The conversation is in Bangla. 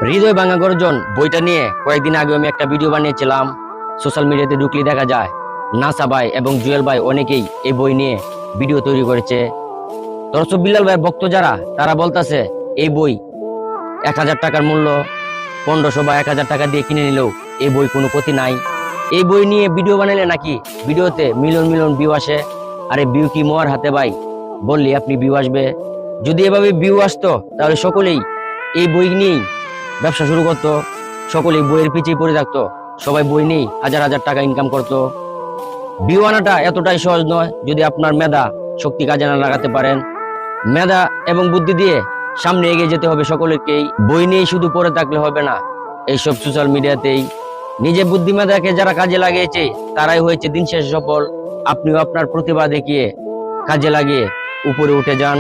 হৃদয় ভাঙা গর্জন বইটা নিয়ে কয়েকদিন আগে আমি একটা ভিডিও বানিয়েছিলাম। সোশ্যাল মিডিয়াতে ঢুকলে দেখা যায় নাসা ভাই এবং জুয়েল ভাই অনেকেই এই বই নিয়ে ভিডিও তৈরি করেছে। দর্শক বিল্লাল ভাইয়ের ভক্ত যারা তারা বলতেছে এই বই 1000 টাকার মূল্য 1500 বা 1000 টাকা দিয়ে কিনে নিলেও এই বই কোনো ক্ষতি নাই। এই বই নিয়ে ভিডিও বানাইলে নাকি ভিডিওতে মিলিয়ন মিলিয়ন ভিউ আসে। আরে ভিউ কি মোয়ার হাতে ভাই? বললি আপনি ভিউ আসবে? যদি এভাবে ভিউ আসতো তাহলে সকলেই এই বই নিয়েই ব্যবসা শুরু করতো, সকলেই বইয়ের পিছিয়ে পড়ে থাকতো, সবাই বই নিয়েই হাজার হাজার টাকা ইনকাম করতো। ভিউ আনাটা এতটাই সহজ নয় যদি আপনার মেধা শক্তি কাজে না লাগাতে পারেন। মেধা এবং বুদ্ধি দিয়ে সামনে এগিয়ে যেতে হবে সকলকেই। বই নিয়েই শুধু পড়ে থাকলে হবে না। এইসব সোশ্যাল মিডিয়াতেই নিজে বুদ্ধিমেধাকে যারা কাজে লাগিয়েছে তারাই হয়েছে দিন শেষে সফল। আপনিও আপনার প্রতিভা দেখিয়ে কাজে লাগিয়ে উপরে উঠে যান।